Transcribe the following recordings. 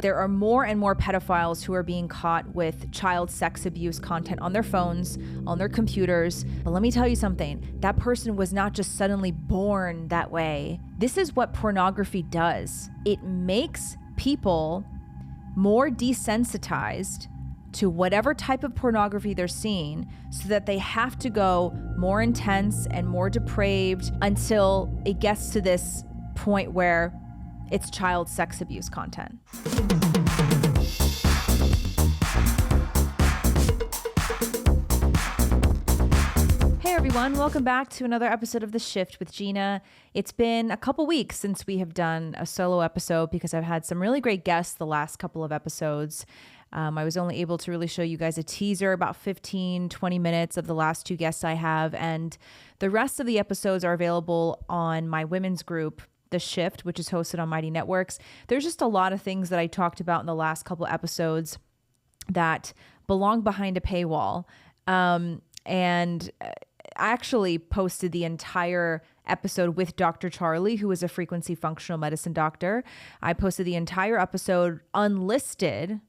There are more and more pedophiles who are being caught with child sex abuse content on their phones, on their computers. But let me tell you something, that person was not just suddenly born that way. This is what pornography does. It makes people more desensitized to whatever type of pornography they're seeing so that they have to go more intense and more depraved until it gets to this point where it's child sex abuse content. Hey everyone, welcome back to another episode of The Shift with Gina. It's been a couple weeks since we have done a solo episode because I've had some really great guests the last couple of episodes. I was only able to really show you guys a teaser, about 15, 20 minutes of the last two guests I have. And the rest of the episodes are available on my women's group, The Shift, which is hosted on Mighty Networks. There's just a lot of things that I talked about in the last couple episodes that belong behind a paywall. And I actually posted the entire episode with Dr. Charlie, who is a frequency functional medicine doctor. I posted the entire episode unlisted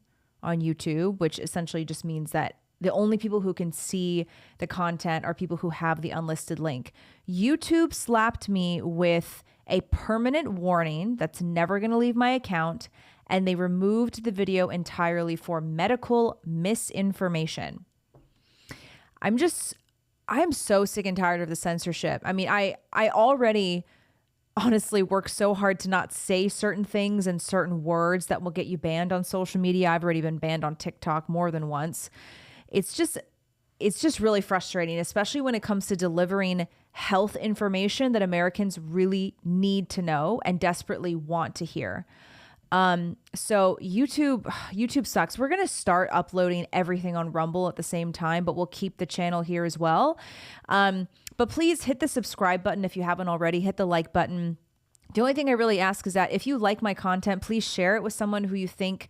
on YouTube, which essentially just means that the only people who can see the content are people who have the unlisted link. YouTube slapped me with a permanent warning that's never going to leave my account, and they removed the video entirely for medical misinformation. I'm so sick and tired of the censorship. I mean, I already honestly work so hard to not say certain things and certain words that will get you banned on social media. I've already been banned on TikTok more than once. It's just really frustrating, especially when it comes to delivering health information that Americans really need to know and desperately want to hear. So YouTube sucks. We're going to start uploading everything on Rumble at the same time, but we'll keep the channel here as well. But please hit the subscribe button if you haven't already. Hit the like button. The only thing I really ask is that if you like my content, please share it with someone who you think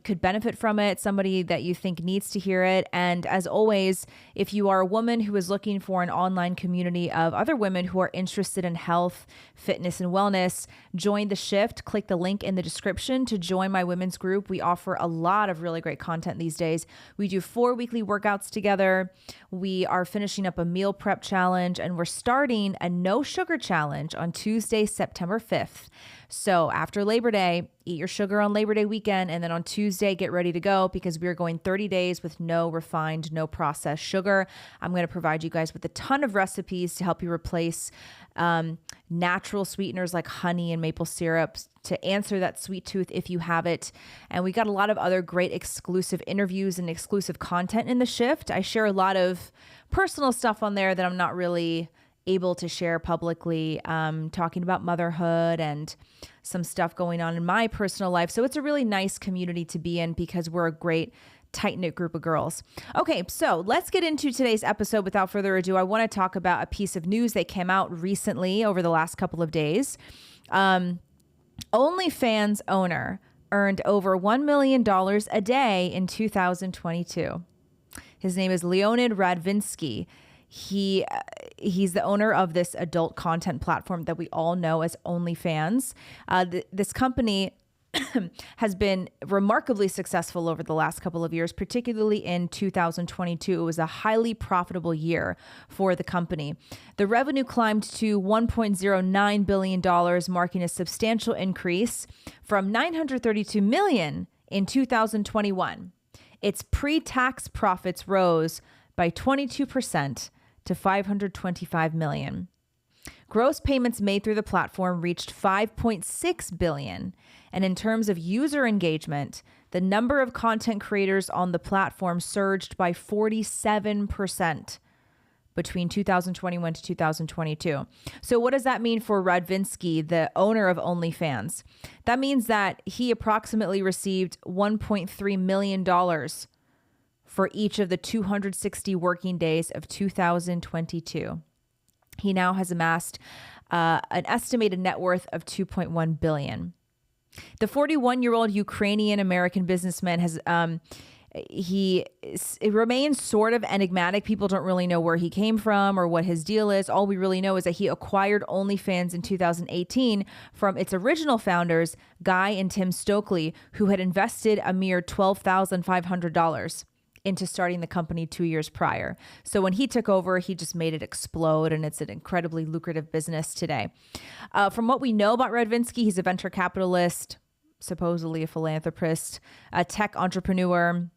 could benefit from it, somebody that you think needs to hear it. And as always, if you are a woman who is looking for an online community of other women who are interested in health, fitness, and wellness, join The Shift. Click the link in the description to join my women's group. We offer a lot of really great content these days. We do 4 weekly workouts together. We are finishing up a meal prep challenge, and we're starting a no sugar challenge on Tuesday, September 5th. So after Labor Day, eat your sugar on Labor Day weekend, and then on Tuesday, get ready to go because we are going 30 days with no refined, no processed sugar. I'm going to provide you guys with a ton of recipes to help you replace natural sweeteners like honey and maple syrup to answer that sweet tooth if you have it. And we got a lot of other great exclusive interviews and exclusive content in The Shift. I share a lot of personal stuff on there that I'm not really able to share publicly, talking about motherhood and some stuff going on in my personal life. So it's a really nice community to be in because we're a great tight-knit group of girls. Okay, so let's get into today's episode. Without further ado, I want to talk about a piece of news that came out recently over the last couple of days. OnlyFans owner earned over $1 million a day in 2022. His name is Leonid Radvinsky. He's the owner of this adult content platform that we all know as OnlyFans. This company has been remarkably successful over the last couple of years, particularly in 2022. It was a highly profitable year for the company. The revenue climbed to $1.09 billion, marking a substantial increase from $932 million in 2021. Its pre-tax profits rose by 22% to $525 million. Gross payments made through the platform reached $5.6 billion. And in terms of user engagement, the number of content creators on the platform surged by 47% between 2021 to 2022. So what does that mean for Radvinsky, the owner of OnlyFans? That means that he approximately received $1.3 million for each of the 260 working days of 2022. He now has amassed an estimated net worth of $2.1 billion. The 41-year-old Ukrainian-American businessman It remains sort of enigmatic. People don't really know where he came from or what his deal is. All we really know is that he acquired OnlyFans in 2018 from its original founders, Guy and Tim Stokely, who had invested a mere $12,500 into starting the company 2 years prior. So when he took over, he just made it explode, and it's an incredibly lucrative business today. From what we know about Radvinsky, he's a venture capitalist, supposedly a philanthropist, a tech entrepreneur,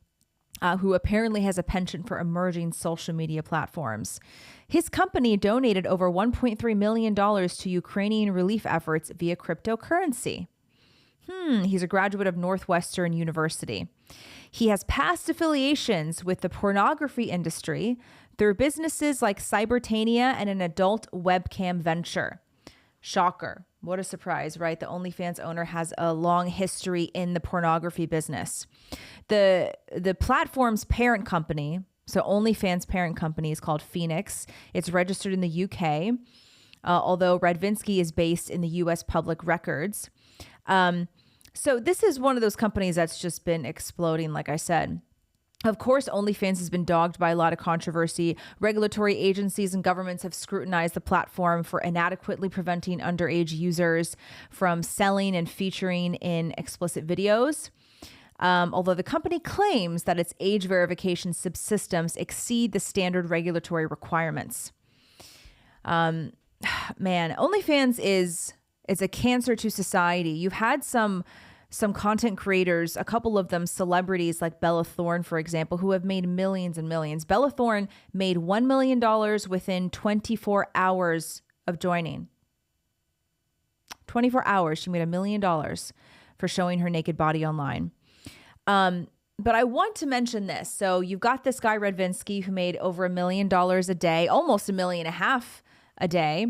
who apparently has a penchant for emerging social media platforms. His company donated over $1.3 million to Ukrainian relief efforts via cryptocurrency. He's a graduate of Northwestern University. He has past affiliations with the pornography industry through businesses like Cybertania and an adult webcam venture. Shocker. What a surprise, right? The OnlyFans owner has a long history in the pornography business. The platform's parent company, so OnlyFans' parent company, is called Phoenix. It's registered in the UK, although Radvinsky is based in the US Public Records. So this is one of those companies that's just been exploding, like I said. Of course, OnlyFans has been dogged by a lot of controversy. Regulatory agencies and governments have scrutinized the platform for inadequately preventing underage users from selling and featuring in explicit videos. Although the company claims that its age verification subsystems exceed the standard regulatory requirements. Man, OnlyFans is a cancer to society. You've had some content creators, a couple of them celebrities like Bella Thorne, for example, who have made millions and millions. Bella Thorne made $1 million within 24 hours of joining. 24 hours, she made $1 million for showing her naked body online. But I want to mention this. So you've got this guy, Radvinsky, who made over $1 million a day, almost $1.5 million a day.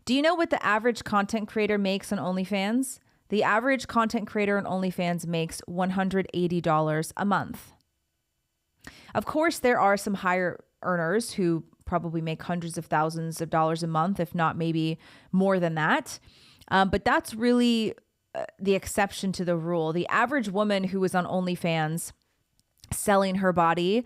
Do you know what the average content creator makes on OnlyFans? The average content creator on OnlyFans makes $180 a month. Of course, there are some higher earners who probably make hundreds of thousands of dollars a month, if not maybe more than that. But that's really the exception to the rule. The average woman who is on OnlyFans selling her body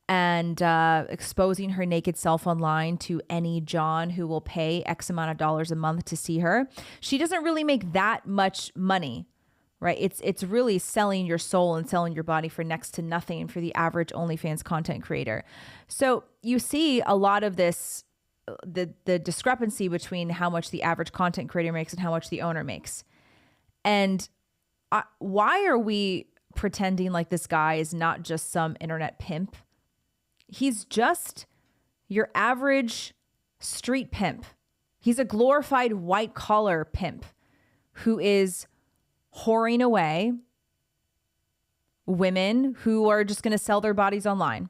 and exposing her naked self online to any John who will pay X amount of dollars a month to see her, she doesn't really make that much money, right? It's really selling your soul and selling your body for next to nothing for the average OnlyFans content creator. So you see a lot of this, the discrepancy between how much the average content creator makes and how much the owner makes. And why are we pretending like this guy is not just some internet pimp? He's just your average street pimp. He's a glorified white collar pimp who is whoring away women who are just going to sell their bodies online.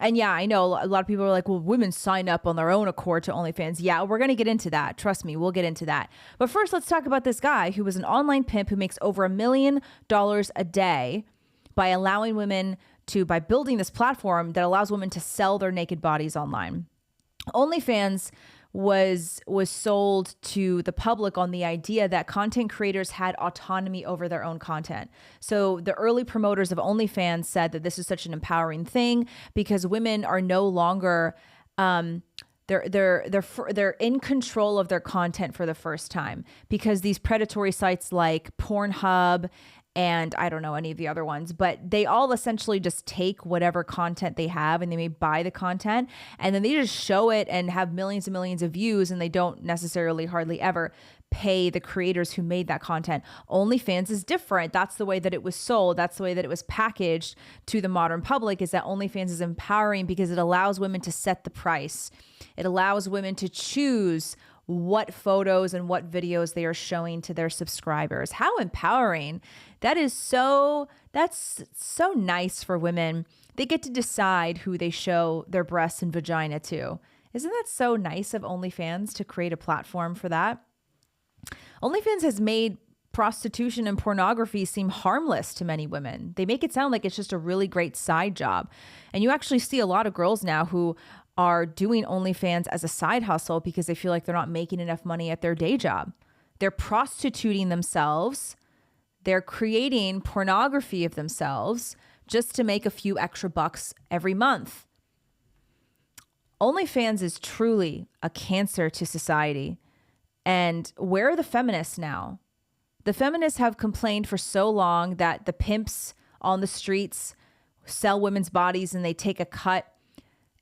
And yeah, I know a lot of people are like, well, women sign up on their own accord to OnlyFans. Yeah, we're going to get into that. Trust me, we'll get into that. But first, let's talk about this guy who was an online pimp who makes over $1 million a day by allowing women by building this platform that allows women to sell their naked bodies online. OnlyFans was sold to the public on the idea that content creators had autonomy over their own content. So the early promoters of OnlyFans said that this is such an empowering thing because women are no longer they're in control of their content for the first time, because these predatory sites like Pornhub and I don't know any of the other ones, but they all essentially just take whatever content they have and they may buy the content and then they just show it and have millions and millions of views, and they don't necessarily hardly ever pay the creators who made that content. OnlyFans is different. That's the way that it was sold. That's the way that it was packaged to the modern public, is that OnlyFans is empowering because it allows women to set the price. It allows women to choose what photos and what videos they are showing to their subscribers. How empowering. That's so nice for women. They get to decide who they show their breasts and vagina to. Isn't that so nice of OnlyFans to create a platform for that? OnlyFans has made prostitution and pornography seem harmless to many women. They make it sound like it's just a really great side job. And you actually see a lot of girls now who are doing OnlyFans as a side hustle because they feel like they're not making enough money at their day job. They're prostituting themselves. They're creating pornography of themselves just to make a few extra bucks every month. OnlyFans is truly a cancer to society. And where are the feminists now? The feminists have complained for so long that the pimps on the streets sell women's bodies and they take a cut,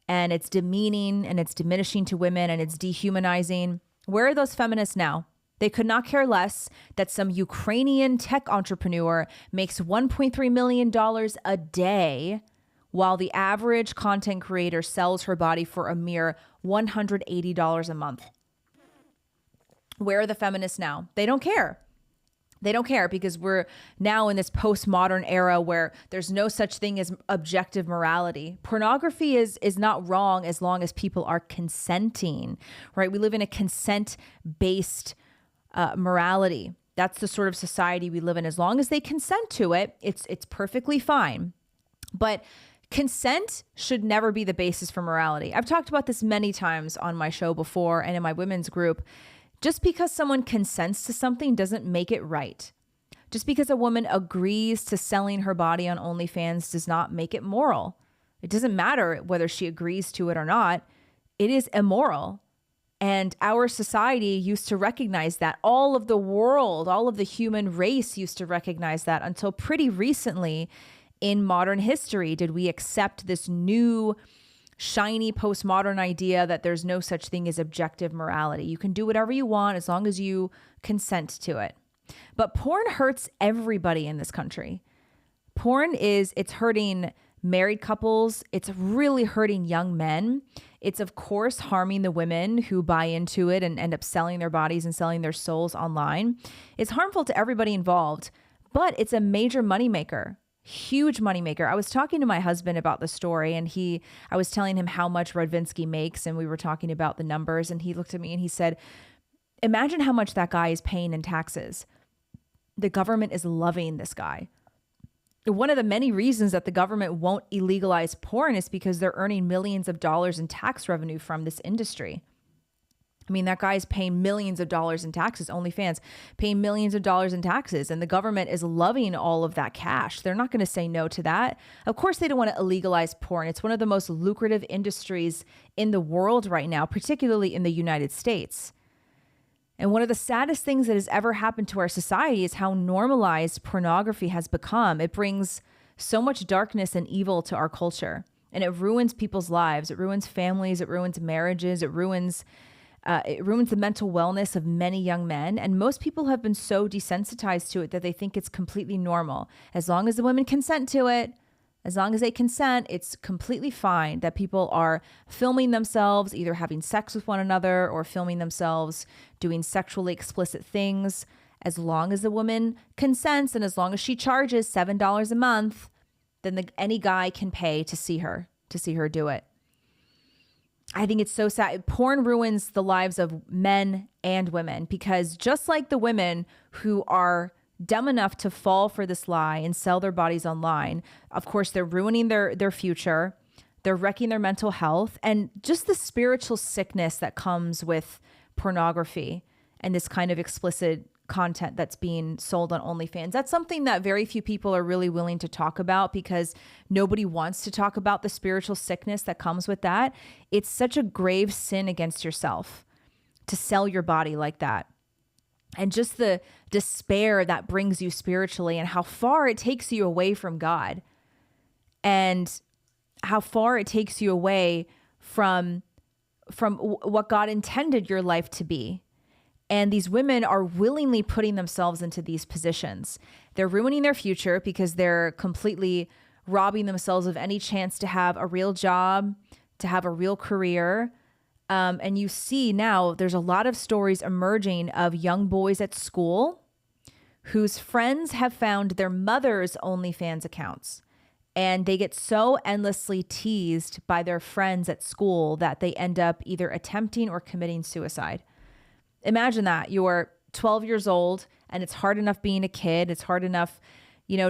and it's demeaning and it's diminishing to women and it's dehumanizing. Where are those feminists now? They could not care less that some Ukrainian tech entrepreneur makes $1.3 million a day, while the average content creator sells her body for a mere $180 a month. Where are the feminists now? They don't care. They don't care because we're now in this postmodern era where there's no such thing as objective morality. Pornography is not wrong as long as people are consenting, right? We live in a consent-based morality. That's the sort of society we live in. As long as they consent to it, it's perfectly fine. But consent should never be the basis for morality. I've talked about this many times on my show before and in my women's group. Just because someone consents to something doesn't make it right. Just because a woman agrees to selling her body on OnlyFans does not make it moral. It doesn't matter whether she agrees to it or not. It is immoral. And our society used to recognize that. All of the world, all of the human race used to recognize that until pretty recently in modern history did we accept this new shiny postmodern idea that there's no such thing as objective morality. You can do whatever you want as long as you consent to it. But porn hurts everybody in this country. It's hurting married couples. It's really hurting young men. It's of course harming the women who buy into it and end up selling their bodies and selling their souls online. It's harmful to everybody involved, but it's a major moneymaker. Huge moneymaker. I was talking to my husband about the story and I was telling him how much Radvinsky makes and we were talking about the numbers and he looked at me and he said, imagine how much that guy is paying in taxes. The government is loving this guy. One of the many reasons that the government won't illegalize porn is because they're earning millions of dollars in tax revenue from this industry. I mean, that guy's paying millions of dollars in taxes, OnlyFans paying millions of dollars in taxes, and the government is loving all of that cash. They're not going to say no to that. Of course, they don't want to illegalize porn. It's one of the most lucrative industries in the world right now, particularly in the United States. And one of the saddest things that has ever happened to our society is how normalized pornography has become. It brings so much darkness and evil to our culture, and it ruins people's lives. It ruins families. It ruins marriages. It ruins the mental wellness of many young men. And most people have been so desensitized to it that they think it's completely normal. As long as the women consent to it, as long as they consent, it's completely fine that people are filming themselves, either having sex with one another or filming themselves doing sexually explicit things. As long as the woman consents and as long as she charges $7 a month, then any guy can pay to see her do it. I think it's so sad. Porn ruins the lives of men and women because just like the women who are dumb enough to fall for this lie and sell their bodies online, of course, they're ruining their future. They're wrecking their mental health and just the spiritual sickness that comes with pornography and this kind of explicit content that's being sold on OnlyFans. That's something that very few people are really willing to talk about because nobody wants to talk about the spiritual sickness that comes with that. It's such a grave sin against yourself to sell your body like that. And just the despair that brings you spiritually and how far it takes you away from God and how far it takes you away from what God intended your life to be. And these women are willingly putting themselves into these positions. They're ruining their future because they're completely robbing themselves of any chance to have a real job, to have a real career. And you see now there's a lot of stories emerging of young boys at school whose friends have found their mother's OnlyFans accounts. And they get so endlessly teased by their friends at school that they end up either attempting or committing suicide. Imagine that you're 12 years old and it's hard enough being a kid. It's hard enough,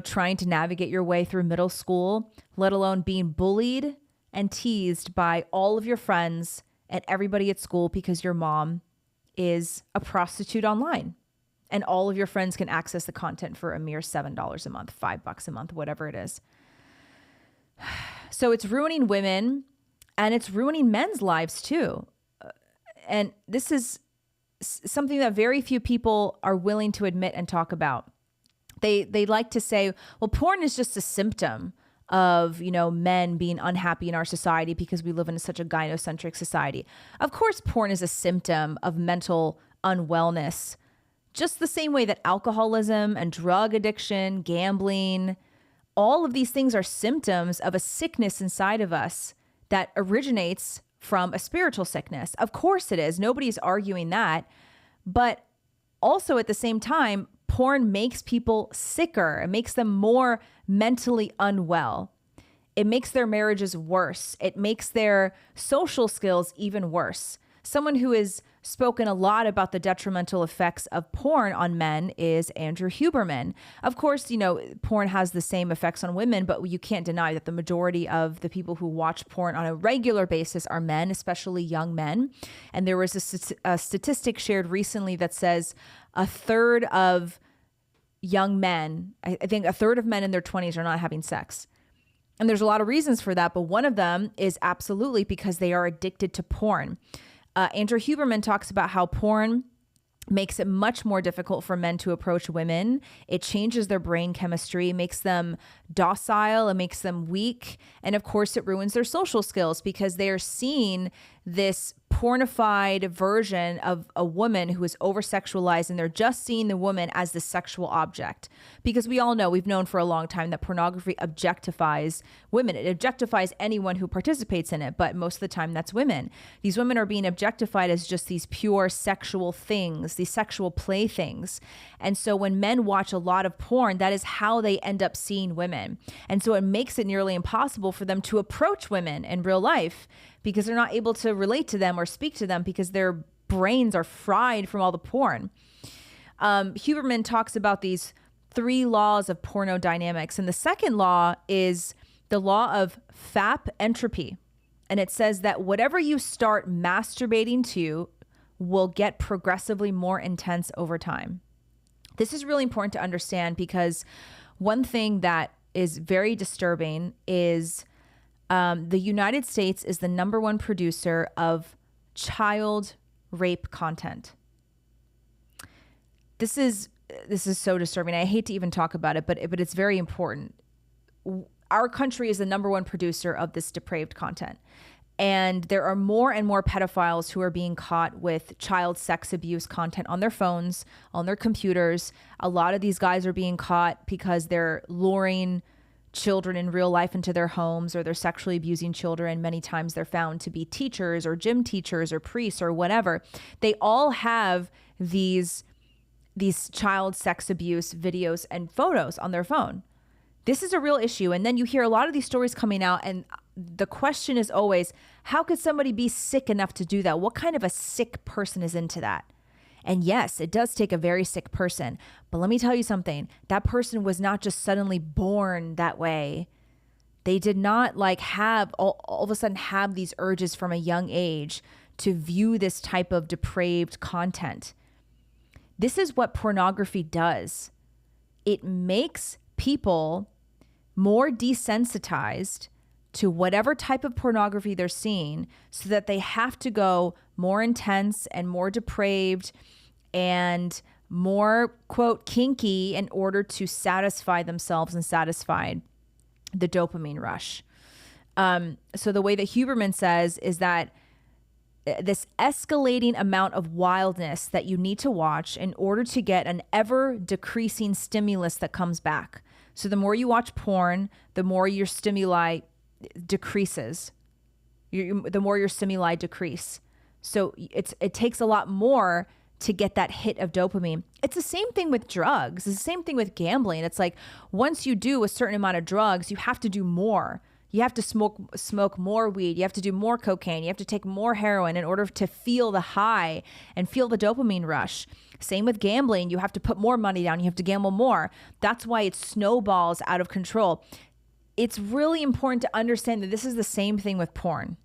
trying to navigate your way through middle school, let alone being bullied and teased by all of your friends and everybody at school because your mom is a prostitute online and all of your friends can access the content for a mere $7 a month, $5 a month, whatever it is. So it's ruining women and it's ruining men's lives too. And this is something that very few people are willing to admit and talk about. They like to say, well, porn is just a symptom of, men being unhappy in our society because we live in such a gynocentric society. Of course, porn is a symptom of mental unwellness, just the same way that alcoholism and drug addiction, gambling, all of these things are symptoms of a sickness inside of us that originates from a spiritual sickness. Of course it is. Nobody's arguing that. But also at the same time, porn makes people sicker. It makes them more mentally unwell. It makes their marriages worse. It makes their social skills even worse. Someone who has spoken a lot about the detrimental effects of porn on men is Andrew Huberman. Of course, porn has the same effects on women, but you can't deny that the majority of the people who watch porn on a regular basis are men, especially young men. And there was a statistic shared recently that says a third of young men, I think a third of men in their 20s are not having sex. And there's a lot of reasons for that, but one of them is absolutely because they are addicted to porn. Andrew Huberman talks about how porn makes it much more difficult for men to approach women. It changes their brain chemistry, makes them docile, it makes them weak. And of course, it ruins their social skills because they are seeing this pornified version of a woman who is over-sexualized, and they're just seeing the woman as the sexual object. Because we all know, we've known for a long time that pornography objectifies women. It objectifies anyone who participates in it, but most of the time that's women. These women are being objectified as just these pure sexual things, these sexual playthings. And so when men watch a lot of porn, that is how they end up seeing women. And so it makes it nearly impossible for them to approach women in real life, because they're not able to relate to them or speak to them because their brains are fried from all the porn. Huberman talks about these 3 laws of pornodynamics. And the second law is the law of FAP entropy. And it says that whatever you start masturbating to will get progressively more intense over time. This is really important to understand because one thing that is very disturbing is the United States is the #1 producer of child rape content. This is so disturbing. I hate to even talk about it, but it's very important. Our country is the #1 producer of this depraved content. And there are more and more pedophiles who are being caught with child sex abuse content on their phones, on their computers. A lot of these guys are being caught because they're luring children in real life into their homes, or they're sexually abusing children. Many times they're found to be teachers or gym teachers or priests or whatever. They all have these child sex abuse videos and photos on their phone. This is a real issue. And then you hear a lot of these stories coming out, and the question is always, how could somebody be sick enough to do that? What kind of a sick person is into that? And yes, it does take a very sick person. But let me tell you something. That person was not just suddenly born that way. They did not have all of a sudden have these urges from a young age to view this type of depraved content. This is what pornography does. It makes people more desensitized to whatever type of pornography they're seeing, so that they have to go more intense and more depraved and more, quote, kinky in order to satisfy themselves and satisfy the dopamine rush. So the way that Huberman says is that this escalating amount of wildness that you need to watch in order to get an ever decreasing stimulus that comes back. So the more you watch porn, the more your stimuli decreases. The more your stimuli decrease. So it takes a lot more to get that hit of dopamine. It's the same thing with drugs. It's the same thing with gambling. It's like once you do a certain amount of drugs, you have to do more. You have to smoke more weed. You have to do more cocaine. You have to take more heroin in order to feel the high and feel the dopamine rush. Same with gambling. You have to put more money down. You have to gamble more. That's why it snowballs out of control. It's really important to understand that this is the same thing with porn.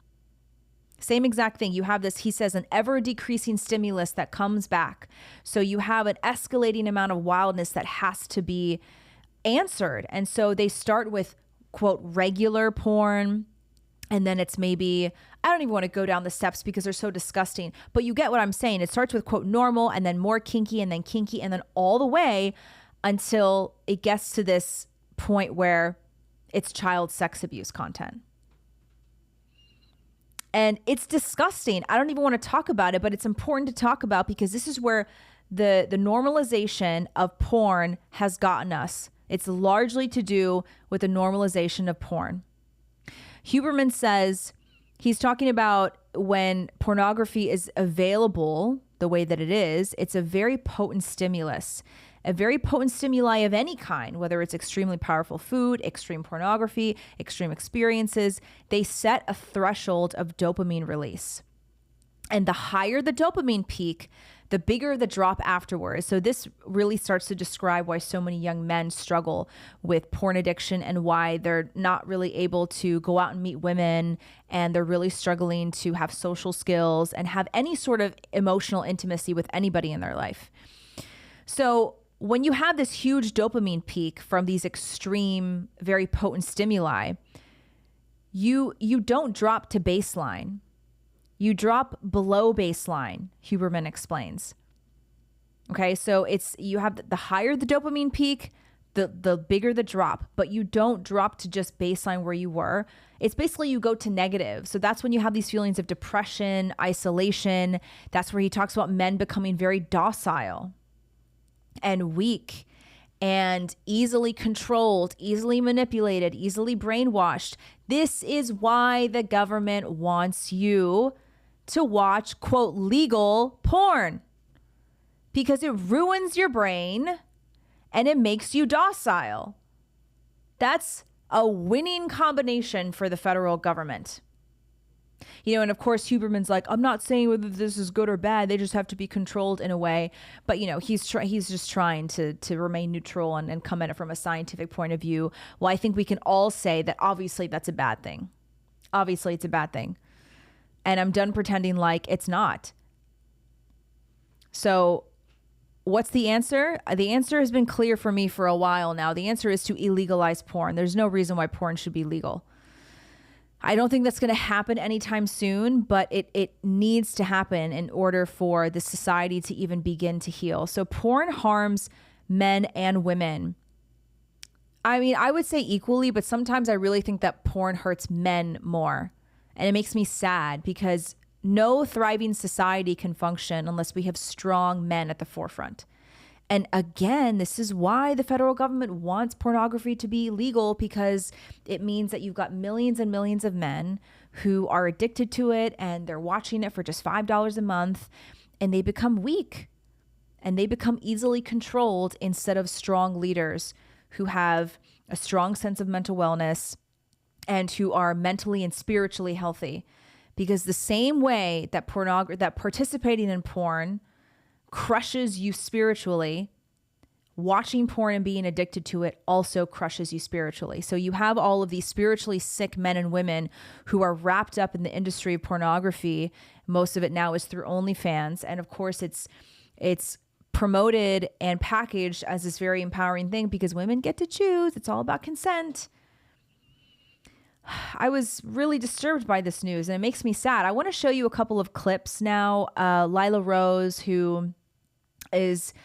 Same exact thing. You have this, he says, an ever decreasing stimulus that comes back. So you have an escalating amount of wildness that has to be answered. And so they start with quote, regular porn. And then it's maybe, I don't even want to go down the steps because they're so disgusting, but you get what I'm saying. It starts with quote normal and then more kinky and then all the way until it gets to this point where it's child sex abuse content. And it's disgusting. I don't even want to talk about it, but it's important to talk about because this is where the normalization of porn has gotten us. It's largely to do with the normalization of porn. Huberman says he's talking about when pornography is available the way that it is, it's a very potent stimulus, a very potent stimuli of any kind, whether it's extremely powerful food, extreme pornography, extreme experiences. They set a threshold of dopamine release. And the higher the dopamine peak, the bigger the drop afterwards. So this really starts to describe why so many young men struggle with porn addiction and why they're not really able to go out and meet women, and they're really struggling to have social skills and have any sort of emotional intimacy with anybody in their life. So when you have this huge dopamine peak from these extreme, very potent stimuli, you don't drop to baseline. You drop below baseline, Huberman explains. Okay, so you have the higher the dopamine peak, the bigger the drop, but you don't drop to just baseline where you were. It's basically you go to negative. So that's when you have these feelings of depression, isolation. That's where he talks about men becoming very docile and weak and easily controlled, easily manipulated, easily brainwashed. This is why the government wants you to watch, quote, legal porn, because it ruins your brain and it makes you docile. That's a winning combination for the federal government. You know, and of course, Huberman's like, I'm not saying whether this is good or bad. They just have to be controlled in a way. But, you know, he's just trying to remain neutral and come at it from a scientific point of view. Well, I think we can all say that obviously that's a bad thing. Obviously, it's a bad thing. And I'm done pretending like it's not. So what's the answer? The answer has been clear for me for a while now. The answer is to illegalize porn. There's no reason why porn should be legal. I don't think that's going to happen anytime soon, but it needs to happen in order for the society to even begin to heal. So porn harms men and women. I mean, I would say equally, but sometimes I really think that porn hurts men more. And it makes me sad because no thriving society can function unless we have strong men at the forefront. And again, this is why the federal government wants pornography to be legal, because it means that you've got millions and millions of men who are addicted to it and they're watching it for just $5 a month, and they become weak and they become easily controlled instead of strong leaders who have a strong sense of mental wellness and who are mentally and spiritually healthy. Because the same way that that participating in porn crushes you spiritually, watching porn and being addicted to it also crushes you spiritually. So you have all of these spiritually sick men and women who are wrapped up in the industry of pornography. Most of it now is through OnlyFans. And of course, it's promoted and packaged as this very empowering thing because women get to choose. It's all about consent. I was really disturbed by this news and it makes me sad. I want to show you a couple of clips now. Lila Rose, who is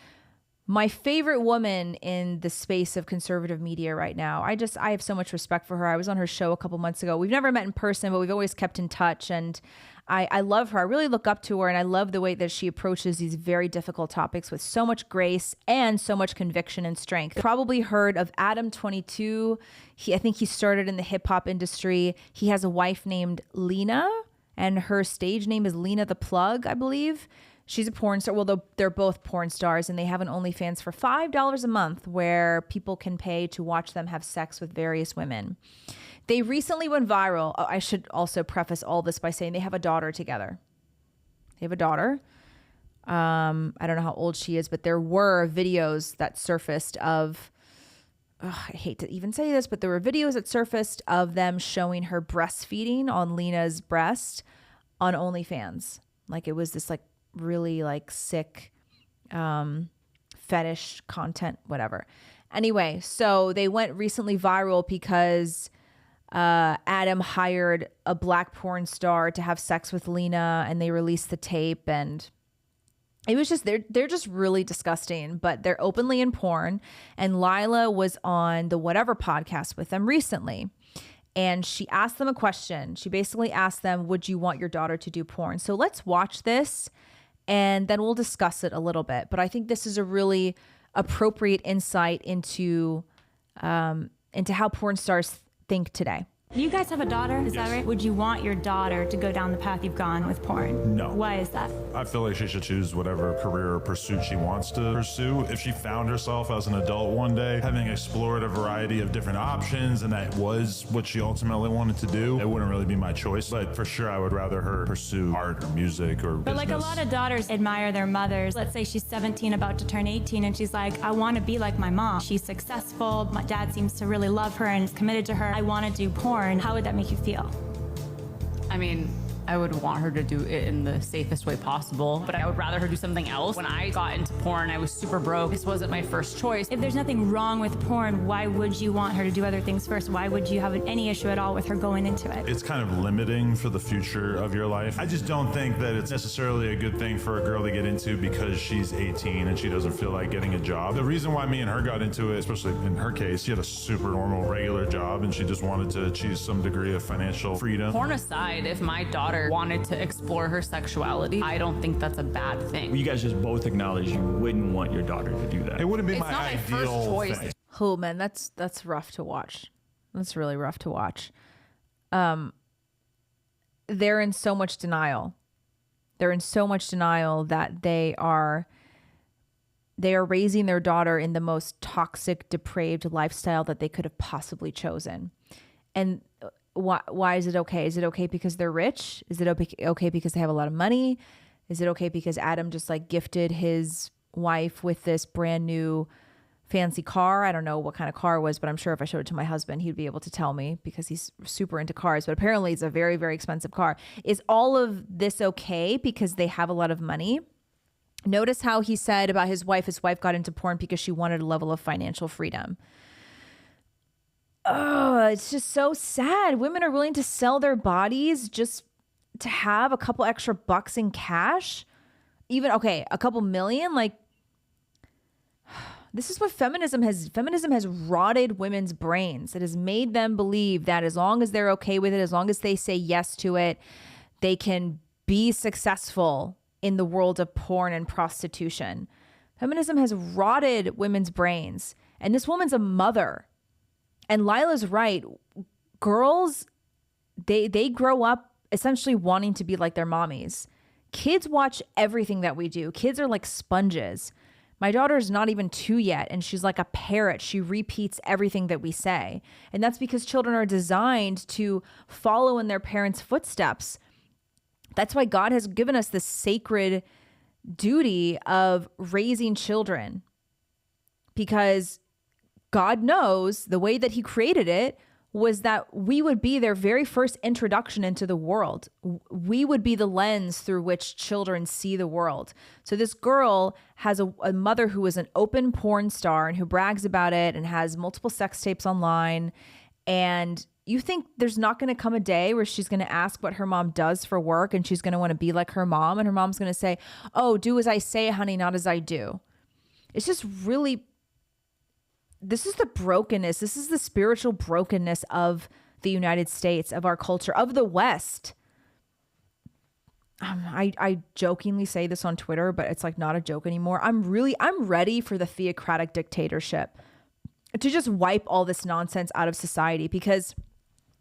my favorite woman in the space of conservative media right now. I have so much respect for her. I was on her show a couple months ago. We've never met in person, but we've always kept in touch. And I love her. I really look up to her. And I love the way that she approaches these very difficult topics with so much grace and so much conviction and strength. Probably heard of Adam 22. I think he started in the hip hop industry. He has a wife named Lena, and her stage name is Lena the Plug, I believe. She's a porn star. Well, they're both porn stars, and they have an OnlyFans for $5 a month where people can pay to watch them have sex with various women. They recently went viral. I should also preface all this by saying they have a daughter together. They have a daughter. I don't know how old she is, but there were videos that surfaced of, I hate to even say this, but there were videos that surfaced of them showing her breastfeeding on Lena's breast on OnlyFans. Like it was this like really like sick fetish content, whatever. Anyway, so they went recently viral because Adam hired a black porn star to have sex with Lena, and they released the tape, and it was just, they're just really disgusting, but they're openly in porn. And Lila was on the Whatever podcast with them recently, and she asked them a question. She basically asked them, would you want your daughter to do porn? So let's watch this, and then we'll discuss it a little bit. But I think this is a really appropriate insight into how porn stars think today. You guys have a daughter, is Yes. that right? Would you want your daughter to go down the path you've gone with porn? No. Why is that? I feel like she should choose whatever career or pursuit she wants to pursue. If she found herself as an adult one day, having explored a variety of different options, and that was what she ultimately wanted to do, it wouldn't really be my choice. But for sure, I would rather her pursue art or music or But like a lot of daughters admire their mothers. Let's say she's 17, about to turn 18, and she's like, I want to be like my mom. She's successful. My dad seems to really love her and is committed to her. I want to do porn. How would that make you feel? I mean, I would want her to do it in the safest way possible, but I would rather her do something else. When I got into porn, I was super broke. This wasn't my first choice. If there's nothing wrong with porn, why would you want her to do other things first? Why would you have any issue at all with her going into it? It's kind of limiting for the future of your life. I just don't think that it's necessarily a good thing for a girl to get into because she's 18 and she doesn't feel like getting a job. The reason why me and her got into it, especially in her case, she had a super normal, regular job and she just wanted to achieve some degree of financial freedom. Porn aside, if my daughter wanted to explore her sexuality, I don't think that's a bad thing. You guys just both acknowledge you wouldn't want your daughter to do that. It wouldn't be It's my not my first ideal choice. thing. Oh man, that's rough to watch. That's really rough to watch. They're in so much denial. They're in so much denial that they are raising their daughter in the most toxic, depraved lifestyle that they could have possibly chosen. And why is it okay? Is it okay because they're rich? Is it okay because they have a lot of money? Is it okay because Adam just like gifted his wife with this brand new fancy car? I don't know what kind of car it was, but I'm sure if I showed it to my husband, he'd be able to tell me because he's super into cars. But apparently it's a very, very expensive car. Is all of this okay because they have a lot of money? Notice how he said about his wife got into porn because she wanted a level of financial freedom. Oh, it's just so sad. Women are willing to sell their bodies just to have a couple extra bucks in cash. Even, okay, a couple million. Like, this is what feminism has rotted women's brains. It has made them believe that as long as they're okay with it, as long as they say yes to it, they can be successful in the world of porn and prostitution. Feminism has rotted women's brains. And this woman's a mother. And Lila's right. Girls, they grow up essentially wanting to be like their mommies. Kids watch everything that we do. Kids are like sponges. My daughter's not even 2 yet, and she's like a parrot. She repeats everything that we say. And that's because children are designed to follow in their parents' footsteps. That's why God has given us this sacred duty of raising children, because God knows the way that he created it was that we would be their very first introduction into the world. We would be the lens through which children see the world. So this girl has a mother who is an open porn star and who brags about it and has multiple sex tapes online. And you think there's not going to come a day where she's going to ask what her mom does for work and she's going to want to be like her mom, and her mom's going to say, oh, do as I say, honey, not as I do. It's just really... This is the brokenness. This is the spiritual brokenness of the United States, of our culture, of the West. I jokingly say this on Twitter, but it's like not a joke anymore. I'm ready for the theocratic dictatorship to just wipe all this nonsense out of society, because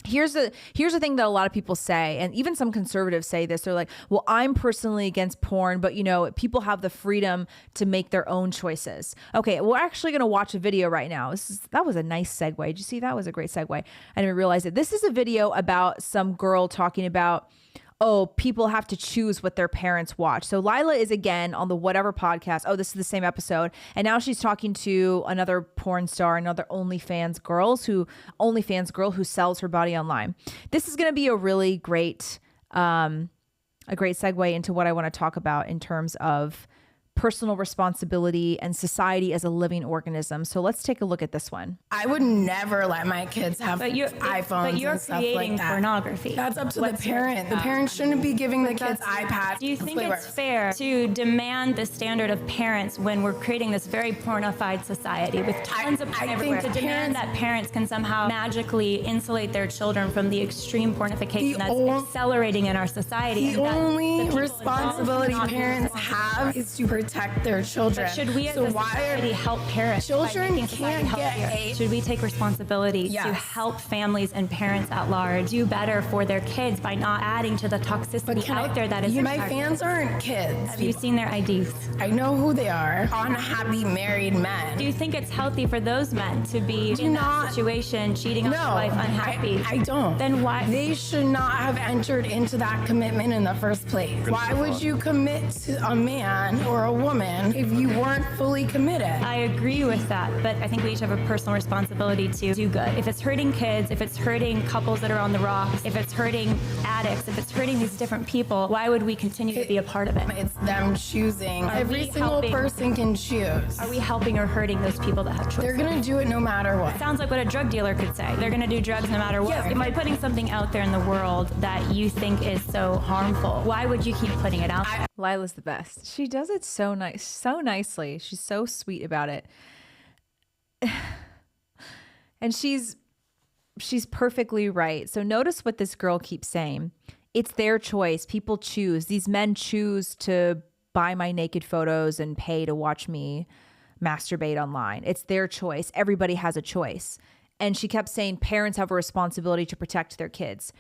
here's the thing that a lot of people say, and even some conservatives say this. They're like, well, I'm personally against porn, but people have the freedom to make their own choices. Okay, we're actually going to watch a video right now. That was a nice segue. Did you see? That was a great segue. I didn't realize it. This is a video about some girl talking about, oh, people have to choose what their parents watch. So Lila is again on the Whatever podcast. Oh, this is the same episode. And now she's talking to another porn star, another OnlyFans girl who sells her body online. This is going to be a really great segue into what I want to talk about in terms of personal responsibility and society as a living organism. So let's take a look at this one. I would never let my kids have iPhones but you're and stuff creating like that. pornography. That's up to the parent. The parent shouldn't be giving the kids iPads. Do you think it's fair to demand the standard of parents when we're creating this very pornified society with tons of porn everywhere? To demand that parents can somehow magically insulate their children from the extreme pornification that's accelerating in our society. The only responsibility parents have is to protect their children. But should we as a society help parents? Children can't get Should we take responsibility to help families and parents at large do better for their kids by not adding to the toxicity out there that is my fans aren't kids. Have you seen their IDs? I know who they are. Unhappy married men. Do you think it's healthy for those men to be in that situation, cheating on their wife, unhappy? I don't. Then why? They should not have entered into that commitment in the first place. Why would you commit to a man or a woman if you weren't fully committed? I agree with that, but I think we each have a personal responsibility to do good. If it's hurting kids, if it's hurting couples that are on the rocks, if it's hurting addicts, if it's hurting these different people, why would we continue to be a part of it? It's them choosing. Every single person can choose. Are we helping or hurting those people that have choices? They're going to do it no matter what. Sounds like what a drug dealer could say. They're going to do drugs no matter what. Yes, am I putting something out there in the world that you think is so harmful? Why would you keep putting it out there? Lila's the best. She does it so nicely. She's so sweet about it. And she's perfectly right. So notice what this girl keeps saying. It's their choice. People choose. These men choose to buy my naked photos and pay to watch me masturbate online. It's their choice. Everybody has a choice. And she kept saying parents have a responsibility to protect their kids.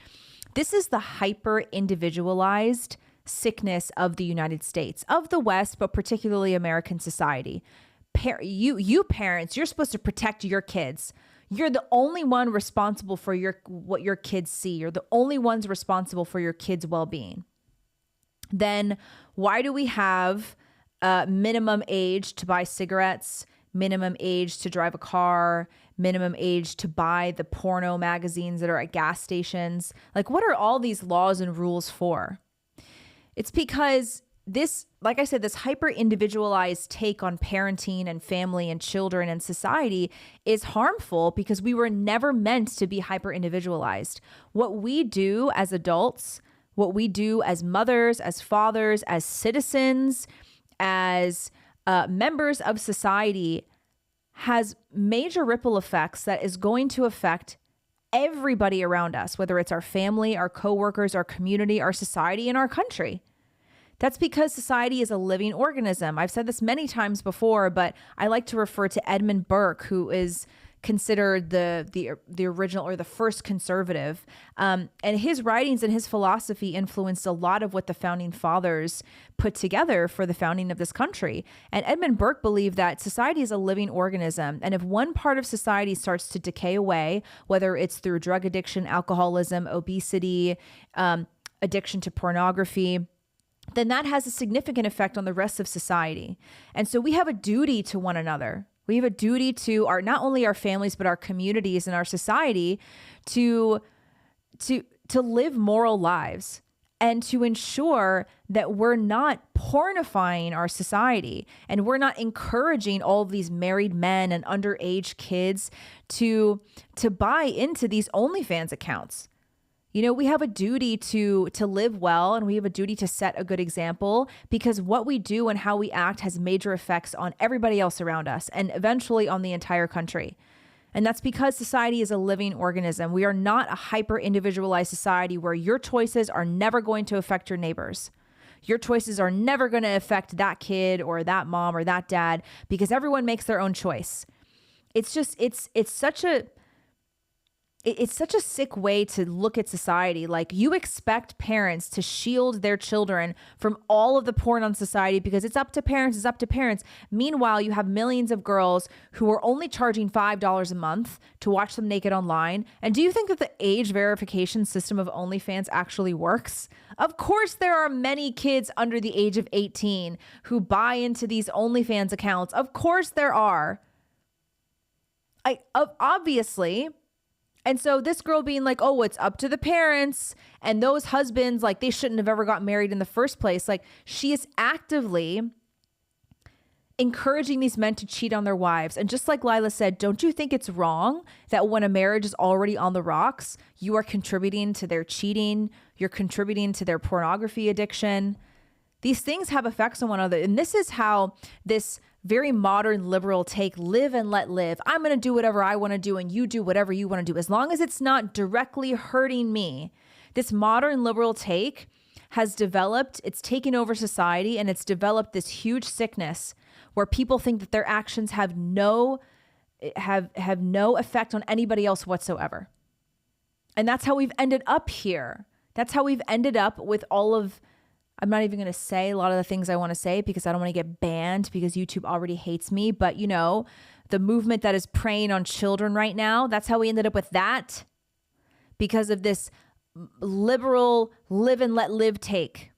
This is the hyper individualized sickness of the United States, of the West, but particularly American society. You parents, you're supposed to protect your kids. You're the only one responsible for what your kids see. You're the only ones responsible for your kids' well-being. Then why do we have minimum age to buy cigarettes, minimum age to drive a car, minimum age to buy the porno magazines that are at gas stations? Like, what are all these laws and rules for? It's because this, like I said, this hyper individualized take on parenting and family and children and society is harmful because we were never meant to be hyper individualized. What we do as adults, what we do as mothers, as fathers, as citizens, as members of society has major ripple effects that is going to affect everybody around us, whether it's our family, our coworkers, our community, our society, and our country. That's because society is a living organism. I've said this many times before, but I like to refer to Edmund Burke, who is considered the original or the first conservative. And his writings and his philosophy influenced a lot of what the founding fathers put together for the founding of this country. And Edmund Burke believed that society is a living organism. And if one part of society starts to decay away, whether it's through drug addiction, alcoholism, obesity, addiction to pornography, then that has a significant effect on the rest of society. And so we have a duty to one another. We have a duty to not only our families, but our communities and our society to live moral lives and to ensure that we're not pornifying our society and we're not encouraging all of these married men and underage kids to buy into these OnlyFans accounts. You know, we have a duty to live well, and we have a duty to set a good example, because what we do and how we act has major effects on everybody else around us and eventually on the entire country. And that's because society is a living organism. We are not a hyper individualized society where your choices are never going to affect your neighbors. Your choices are never going to affect that kid or that mom or that dad, because everyone makes their own choice. It's just, it's such a sick way to look at society. Like, you expect parents to shield their children from all of the porn on society because it's up to parents. Meanwhile, you have millions of girls who are only charging $5 a month to watch them naked online. And do you think that the age verification system of OnlyFans actually works? Of course, there are many kids under the age of 18 who buy into these OnlyFans accounts. Of course there are. Obviously. And so this girl being like, oh, it's up to the parents, and those husbands, like, they shouldn't have ever got married in the first place. Like, she is actively encouraging these men to cheat on their wives. And just like Lila said, don't you think it's wrong that when a marriage is already on the rocks, you are contributing to their cheating, you're contributing to their pornography addiction? These things have effects on one another. And this is how this very modern liberal take, live and let live. I'm going to do whatever I want to do and you do whatever you want to do, as long as it's not directly hurting me. This modern liberal take has developed, it's taken over society, and it's developed this huge sickness where people think that their actions have no effect on anybody else whatsoever. And that's how we've ended up here. That's how we've ended up with all of, I'm not even going to say a lot of the things I want to say because I don't want to get banned because YouTube already hates me. But you know, the movement that is preying on children right now, that's how we ended up with that, because of this liberal live and let live take.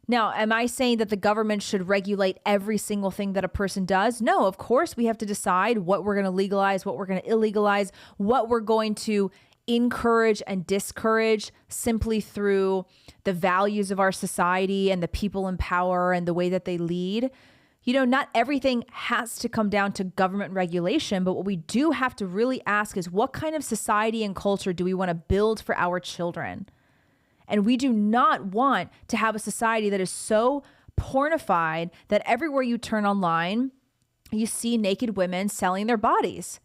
Now, am I saying that the government should regulate every single thing that a person does? No, of course we have to decide what we're going to legalize, what we're going to illegalize, what we're going to encourage and discourage simply through the values of our society and the people in power and the way that they lead. You know, not everything has to come down to government regulation, but what we do have to really ask is, what kind of society and culture do we want to build for our children? And we do not want to have a society that is so pornified that everywhere you turn online, you see naked women selling their bodies.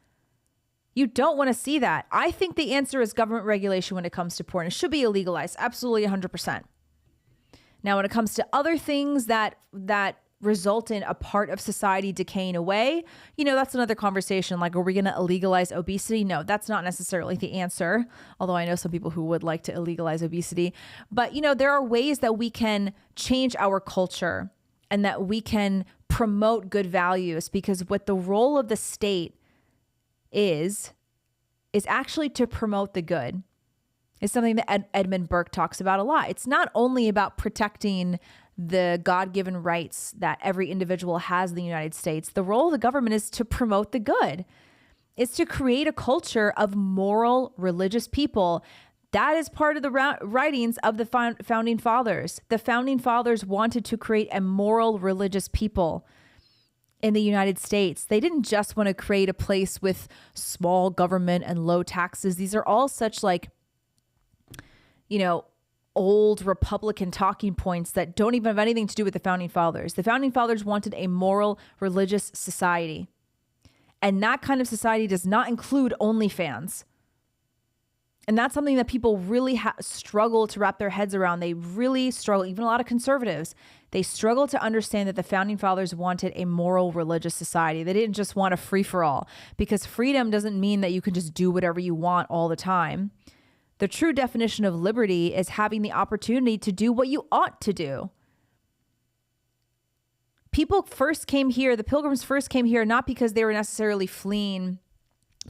You don't want to see that. I think the answer is government regulation when it comes to porn. It should be illegalized. Absolutely 100%. Now, when it comes to other things that result in a part of society decaying away, you know, that's another conversation. Like, are we going to illegalize obesity? No, that's not necessarily the answer. Although I know some people who would like to illegalize obesity. But, you know, there are ways that we can change our culture and that we can promote good values, because what the role of the state is actually to promote the good. It's something that Edmund Burke talks about a lot. It's not only about protecting the God-given rights that every individual has in the United States. The role of the government is to promote the good. It's to create a culture of moral, religious people. That is part of the writings of the founding fathers. The founding fathers wanted to create a moral, religious people in the United States. They didn't just want to create a place with small government and low taxes. These are all such, like, you know, old Republican talking points that don't even have anything to do with the founding fathers. The founding fathers wanted a moral, religious society. And that kind of society does not include OnlyFans. And that's something that people really struggle to wrap their heads around. They really struggle, even a lot of conservatives, they struggle to understand that the founding fathers wanted a moral, religious society. They didn't just want a free-for-all, because freedom doesn't mean that you can just do whatever you want all the time. The true definition of liberty is having the opportunity to do what you ought to do. People first came here, the Pilgrims first came here, not because they were necessarily fleeing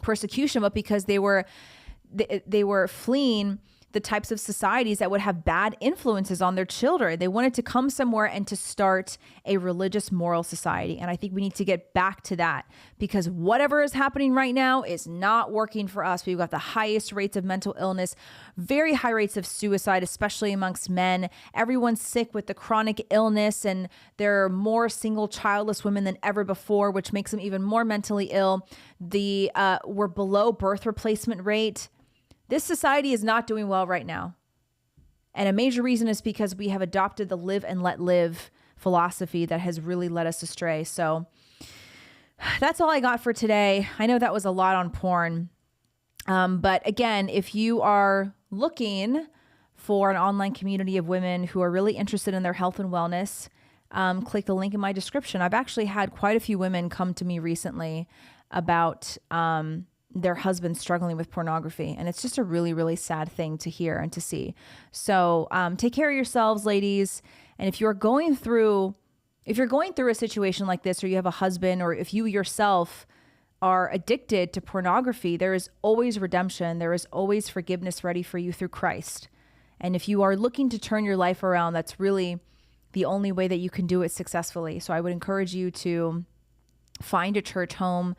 persecution, but because they were fleeing the types of societies that would have bad influences on their children. They wanted to come somewhere and to start a religious, moral society. And I think we need to get back to that, because whatever is happening right now is not working for us. We've got the highest rates of mental illness, very high rates of suicide, especially amongst men. Everyone's sick with the chronic illness, and there are more single childless women than ever before, which makes them even more mentally ill. We're below birth replacement rate. This society is not doing well right now. And a major reason is because we have adopted the live and let live philosophy that has really led us astray. So that's all I got for today. I know that was a lot on porn. But again, if you are looking for an online community of women who are really interested in their health and wellness, click the link in my description. I've actually had quite a few women come to me recently about their husbands struggling with pornography. And it's just a really, really sad thing to hear and to see. So take care of yourselves, ladies. And if you're going through a situation like this, or you have a husband, or if you yourself are addicted to pornography, there is always redemption. There is always forgiveness ready for you through Christ. And if you are looking to turn your life around, that's really the only way that you can do it successfully. So I would encourage you to find a church home,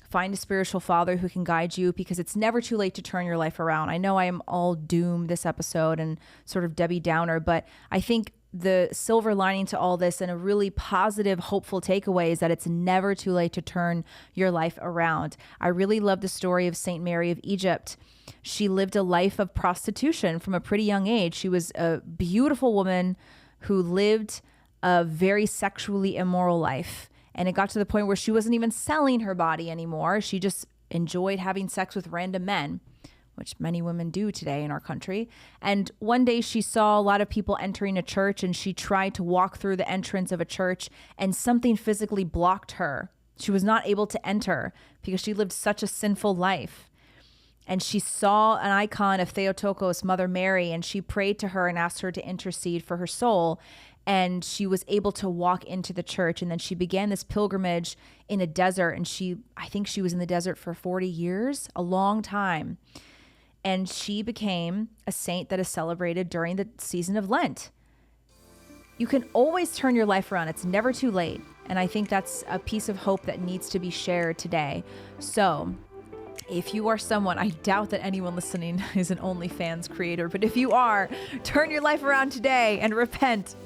find a spiritual father who can guide you, because it's never too late to turn your life around. I know I am all doomed this episode and sort of Debbie Downer, but I think the silver lining to all this and a really positive, hopeful takeaway is that it's never too late to turn your life around. I really love the story of Saint Mary of Egypt. She lived a life of prostitution from a pretty young age. She was a beautiful woman who lived a very sexually immoral life. And it got to the point where she wasn't even selling her body anymore. She just enjoyed having sex with random men, which many women do today in our country. And one day she saw a lot of people entering a church, and she tried to walk through the entrance of a church, and something physically blocked her. She was not able to enter because she lived such a sinful life. And she saw an icon of Theotokos, Mother Mary, and she prayed to her and asked her to intercede for her soul. And she was able to walk into the church. And then she began this pilgrimage in a desert. And I think she was in the desert for 40 years, a long time. And she became a saint that is celebrated during the season of Lent. You can always turn your life around. It's never too late. And I think that's a piece of hope that needs to be shared today. So if you are someone, I doubt that anyone listening is an OnlyFans creator, but if you are, turn your life around today and repent.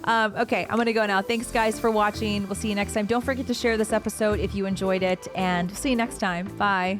Okay, I'm going to go now. Thanks, guys, for watching. We'll see you next time. Don't forget to share this episode if you enjoyed it, and see you next time. Bye.